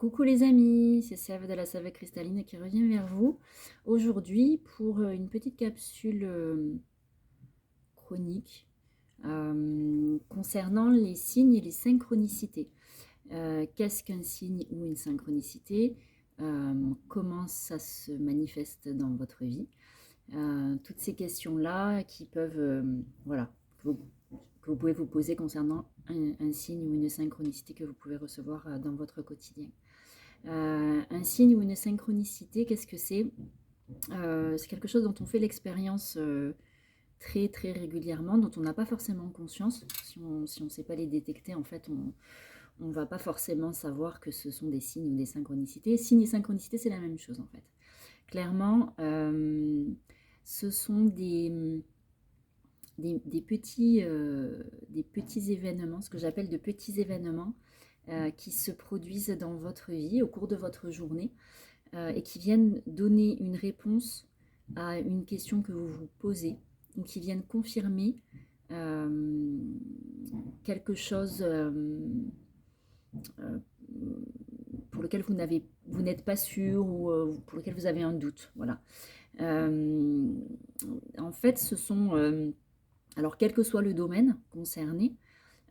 Coucou les amis, c'est Sève de la Sève Cristalline qui revient vers vous aujourd'hui pour une petite capsule chronique concernant les signes et les synchronicités. Qu'est-ce qu'un signe ou une synchronicité? Comment ça se manifeste dans votre vie? Toutes ces questions-là qui peuvent, voilà, que vous pouvez vous poser concernant un signe ou une synchronicité que vous pouvez recevoir dans votre quotidien. Un signe ou une synchronicité, qu'est-ce que c'est? C'est quelque chose dont on fait l'expérience très très régulièrement, dont on n'a pas forcément conscience. Si on ne sait pas les détecter, en fait, on ne va pas forcément savoir que ce sont des signes ou des synchronicités. Signes et synchronicités, c'est la même chose en fait. Clairement, ce sont des petits événements, ce que j'appelle de petits événements qui se produisent dans votre vie au cours de votre journée et qui viennent donner une réponse à une question que vous vous posez ou qui viennent confirmer euh, quelque chose euh, pour lequel vous n'êtes pas sûr ou pour lequel vous avez un doute. Voilà. Euh, En fait, ce sont, alors quel que soit le domaine concerné,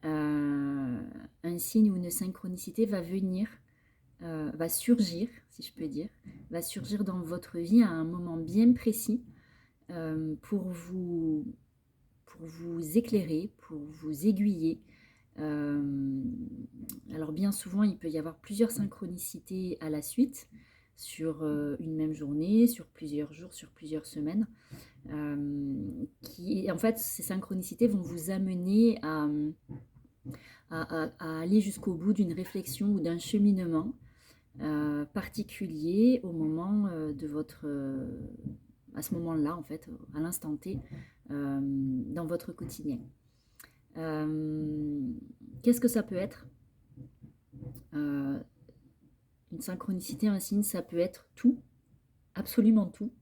un signe ou une synchronicité va venir, va surgir, si je peux dire, va surgir dans votre vie à un moment bien précis euh, pour, vous, pour vous éclairer, pour vous aiguiller. Euh, alors bien souvent, il peut y avoir plusieurs synchronicités à la suite sur une même journée, sur plusieurs jours, sur plusieurs semaines. En fait, ces synchronicités vont vous amener à aller jusqu'au bout d'une réflexion ou d'un cheminement particulier au moment de votre à ce moment-là en fait à l'instant T dans votre quotidien. Qu'est-ce que ça peut être? Euh, une synchronicité, un signe, ça peut être tout, absolument tout.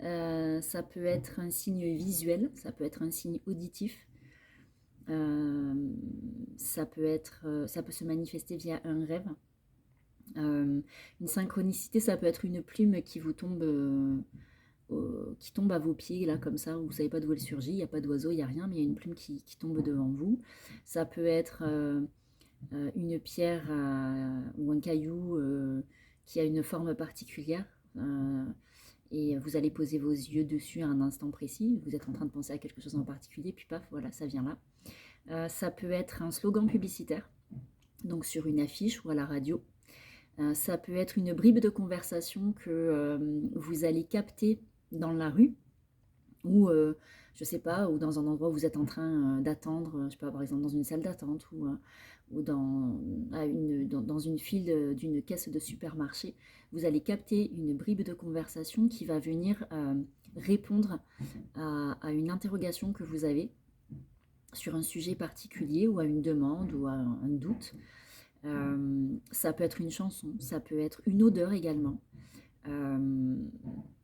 Ça peut être un signe visuel, ça peut être un signe auditif, ça peut se manifester via un rêve. Une synchronicité, ça peut être une plume qui tombe à vos pieds, là, comme ça, vous ne savez pas d'où elle surgit, il n'y a pas d'oiseau, il n'y a rien, mais il y a une plume qui tombe devant vous. Ça peut être une pierre ou un caillou qui a une forme particulière. Et vous allez poser vos yeux dessus à un instant précis. Vous êtes en train de penser à quelque chose en particulier, puis paf, voilà, ça vient là. Ça peut être un slogan publicitaire, donc sur une affiche ou à la radio. Ça peut être une bribe de conversation que vous allez capter dans la rue ou je sais pas, ou dans un endroit où vous êtes en train d'attendre, je sais pas, par exemple dans une salle d'attente ou dans une file d'une caisse de supermarché, vous allez capter une bribe de conversation qui va venir répondre à une interrogation que vous avez sur un sujet particulier ou à une demande ou à un doute. Ça peut être une chanson, ça peut être une odeur également. Euh,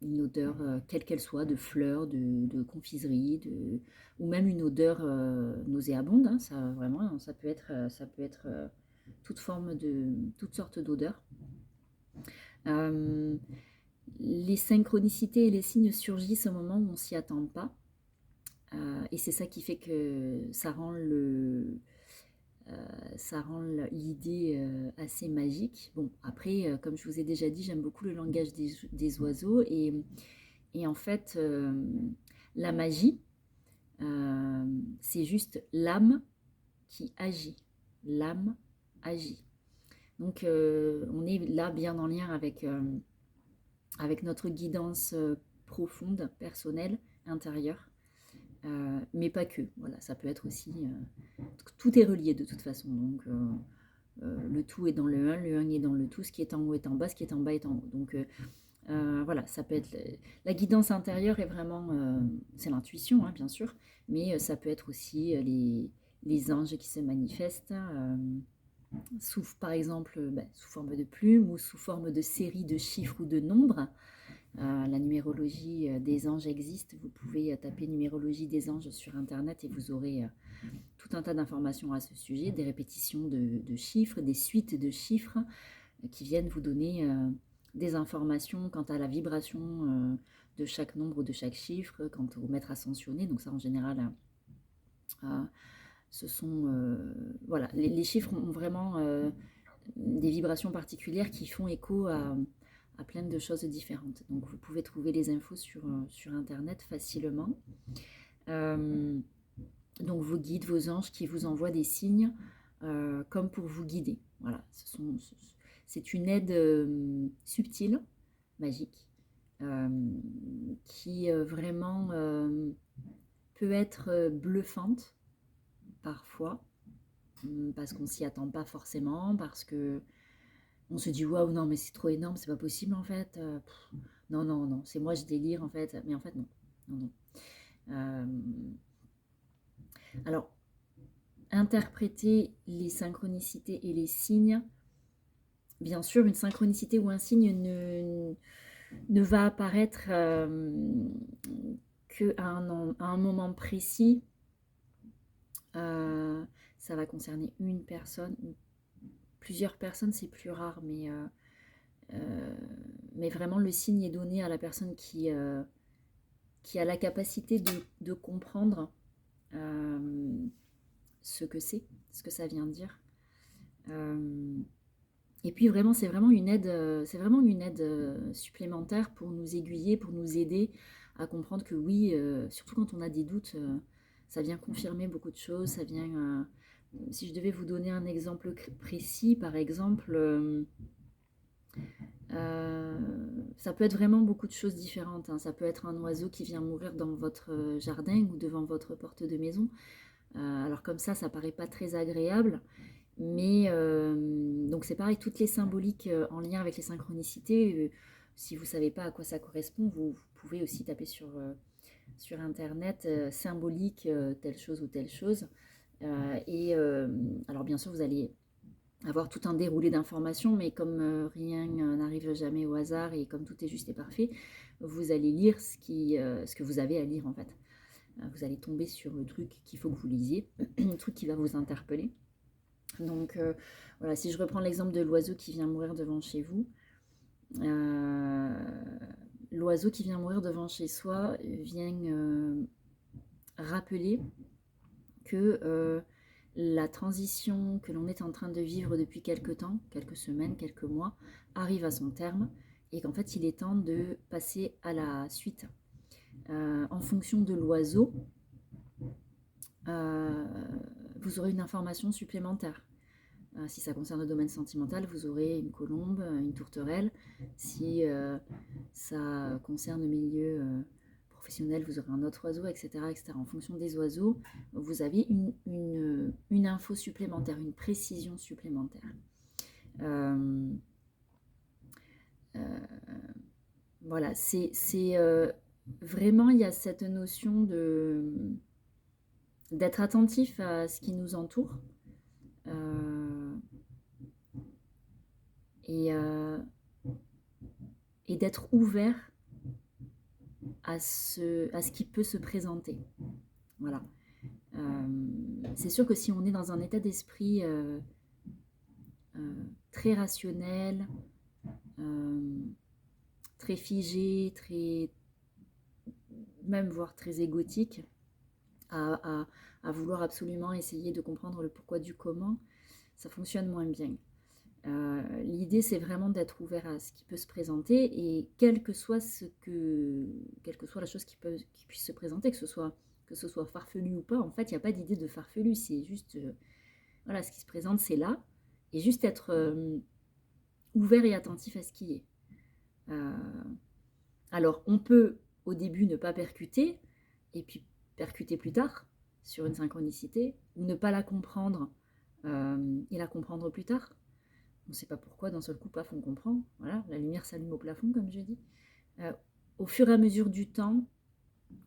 une odeur, quelle qu'elle soit, de fleurs, de confiserie, ou même une odeur nauséabonde. Hein, ça, vraiment, ça peut être toutes sortes d'odeurs. Euh, les synchronicités et les signes surgissent au moment où on s'y attend pas. Et c'est ça qui fait que ça rend l'idée assez magique. Bon, après, comme je vous ai déjà dit, j'aime beaucoup le langage des oiseaux. Et en fait, la magie, c'est juste l'âme qui agit. L'âme agit. Donc, on est là bien en lien avec notre guidance profonde, personnelle, intérieure. Mais pas que. Voilà, ça peut être aussi. Tout est relié de toute façon. Donc, le tout est dans le 1 est dans le tout. Ce qui est en haut est en bas, ce qui est en bas est en haut. Donc, voilà, ça peut être. La guidance intérieure est vraiment. C'est l'intuition, hein, bien sûr. Mais ça peut être aussi les anges qui se manifestent. Par exemple, sous forme de plumes ou sous forme de séries de chiffres ou de nombres. La numérologie des anges existe. Vous pouvez taper numérologie des anges sur Internet et vous aurez tout un tas d'informations à ce sujet, des répétitions de chiffres, des suites de chiffres, qui viennent vous donner des informations quant à la vibration de chaque nombre ou de chaque chiffre, quant au maître ascensionné. Donc ça, en général, ce sont... voilà, les chiffres ont vraiment des vibrations particulières qui font écho à plein de choses différentes. Donc vous pouvez trouver les infos sur Internet facilement. Donc vos guides, vos anges qui vous envoient des signes comme pour vous guider. Voilà, c'est une aide subtile, magique, qui vraiment peut être bluffante parfois, parce qu'on s'y attend pas forcément, parce que on se dit waouh, non mais c'est trop énorme, c'est pas possible en fait. Non, non, non, c'est moi je délire en fait, mais en fait non, non, non. Alors, interpréter les synchronicités et les signes, bien sûr, une synchronicité ou un signe ne va apparaître qu'à un moment précis. Ça va concerner une personne, plusieurs personnes, c'est plus rare, mais vraiment le signe est donné à la personne qui a la capacité de comprendre ce que c'est, ce que ça vient dire. Et puis vraiment, c'est vraiment une aide supplémentaire pour nous aiguiller, pour nous aider à comprendre que oui, surtout quand on a des doutes, ça vient confirmer beaucoup de choses, ça vient... si je devais vous donner un exemple précis, par exemple, ça peut être vraiment beaucoup de choses différentes, hein. Ça peut être un oiseau qui vient mourir dans votre jardin ou devant votre porte de maison. Alors comme ça paraît pas très agréable, mais donc c'est pareil, toutes les symboliques en lien avec les synchronicités, si vous ne savez pas à quoi ça correspond, vous pouvez aussi taper sur Internet symbolique telle chose ou telle chose. Alors bien sûr, vous allez avoir tout un déroulé d'informations, mais comme rien n'arrive jamais au hasard et comme tout est juste et parfait, vous allez lire ce que vous avez à lire en fait. Vous allez tomber sur le truc qu'il faut que vous lisiez, le truc qui va vous interpeller. Donc voilà, si je reprends l'exemple de l'oiseau qui vient mourir devant chez vous, l'oiseau qui vient mourir devant chez soi vient rappeler que la transition que l'on est en train de vivre depuis quelques temps, quelques semaines, quelques mois, arrive à son terme et qu'en fait il est temps de passer à la suite. En fonction de l'oiseau, vous aurez une information supplémentaire. Si ça concerne le domaine sentimental, vous aurez une colombe, une tourterelle. Si ça concerne le milieu professionnel, vous aurez un autre oiseau, etc., etc. En fonction des oiseaux, vous avez une info supplémentaire, une précision supplémentaire. Voilà, c'est vraiment, il y a cette notion d'être attentif à ce qui nous entoure. Et d'être ouvert à ce qui peut se présenter. Voilà. C'est sûr que si on est dans un état d'esprit très rationnel, très figé, même voire très égotique, à vouloir absolument essayer de comprendre le pourquoi du comment, ça fonctionne moins bien. L'idée, c'est vraiment d'être ouvert à ce qui peut se présenter et quelle que soit la chose qui puisse se présenter, que ce soit farfelu ou pas, en fait, il n'y a pas d'idée de farfelu, c'est juste, voilà, ce qui se présente, c'est là, et juste être ouvert et attentif à ce qui est. Alors, on peut au début ne pas percuter, et puis percuter plus tard sur une synchronicité, ou ne pas la comprendre et la comprendre plus tard. On ne sait pas pourquoi, d'un seul coup, paf, on comprend. Voilà, la lumière s'allume au plafond, comme je dis. Au fur et à mesure du temps,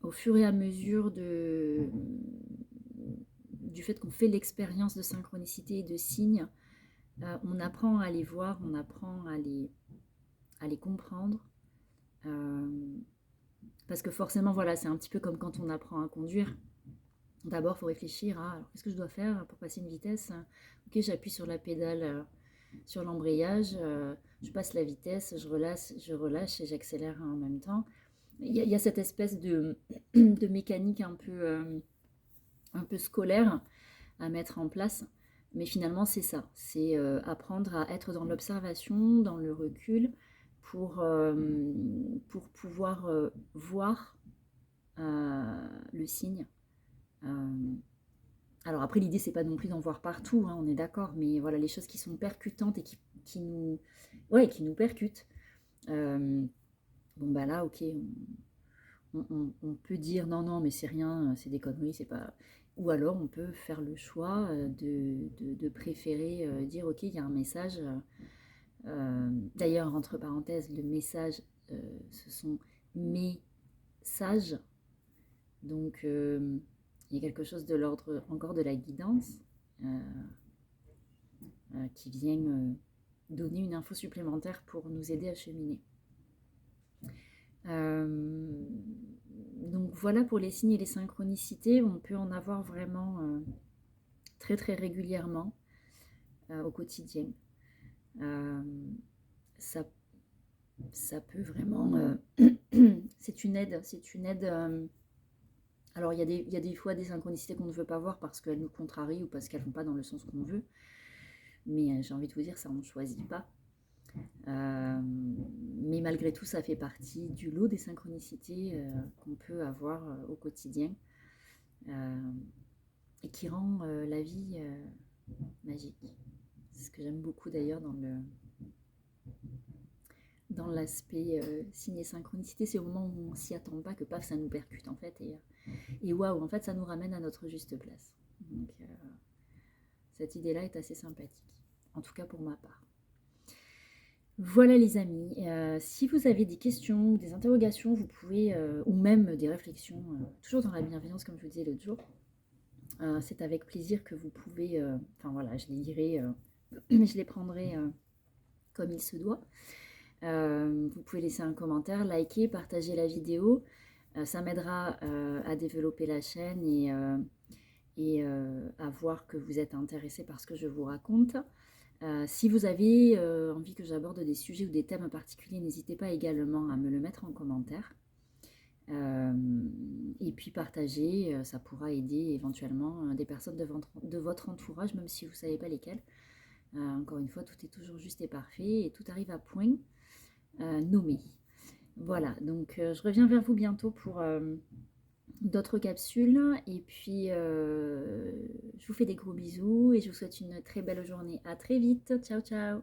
au fur et à mesure du fait qu'on fait l'expérience de synchronicité et de signes, on apprend à les voir, on apprend à les comprendre. Parce que forcément, voilà, c'est un petit peu comme quand on apprend à conduire. D'abord, il faut réfléchir à alors, qu'est-ce que je dois faire pour passer une vitesse. Ok, j'appuie sur la pédale sur l'embrayage, je passe la vitesse, je relâche et j'accélère en même temps. Il y a cette espèce de mécanique un peu scolaire à mettre en place. Mais finalement, c'est ça. C'est apprendre à être dans l'observation, dans le recul, pour pouvoir voir le signe. Euh, alors après, l'idée, c'est pas non plus d'en voir partout, hein, on est d'accord, mais voilà, les choses qui sont percutantes et qui nous, ouais, qui nous percutent. Euh, bon, bah là, ok, on peut dire non, non, mais c'est rien, c'est des conneries, c'est pas. Ou alors on peut faire le choix de préférer dire ok, il y a un message. D'ailleurs, entre parenthèses, le message, ce sont mes sages. Donc il y a quelque chose de l'ordre encore de la guidance euh, qui vient donner une info supplémentaire pour nous aider à cheminer. Euh, donc voilà pour les signes et les synchronicités, on peut en avoir vraiment très très régulièrement au quotidien. Euh, ça, ça peut vraiment... c'est une aide, alors il y a des fois des synchronicités qu'on ne veut pas voir parce qu'elles nous contrarient ou parce qu'elles ne vont pas dans le sens qu'on veut. Mais j'ai envie de vous dire, ça on ne choisit pas. Mais malgré tout, ça fait partie du lot des synchronicités qu'on peut avoir au quotidien et qui rend la vie magique. C'est ce que j'aime beaucoup d'ailleurs dans l'aspect signe et synchronicité, c'est au moment où on s'y attend pas que paf, ça nous percute en fait et waouh, en fait, ça nous ramène à notre juste place. Donc cette idée-là est assez sympathique, en tout cas pour ma part. Voilà les amis, si vous avez des questions, des interrogations, vous pouvez, ou même des réflexions, toujours dans la bienveillance comme je vous disais l'autre jour, c'est avec plaisir que vous pouvez, enfin voilà, je les lirai, je les prendrai comme il se doit. Vous pouvez laisser un commentaire, liker, partager la vidéo, ça m'aidera à développer la chaîne et à voir que vous êtes intéressé par ce que je vous raconte. Si vous avez envie que j'aborde des sujets ou des thèmes particuliers, n'hésitez pas également à me le mettre en commentaire. Et puis partager, ça pourra aider éventuellement des personnes de votre entourage, même si vous ne savez pas lesquelles. Encore une fois, tout est toujours juste et parfait et tout arrive à point nommé. Voilà, donc je reviens vers vous bientôt pour d'autres capsules. Et puis, je vous fais des gros bisous et je vous souhaite une très belle journée. À très vite. Ciao, ciao.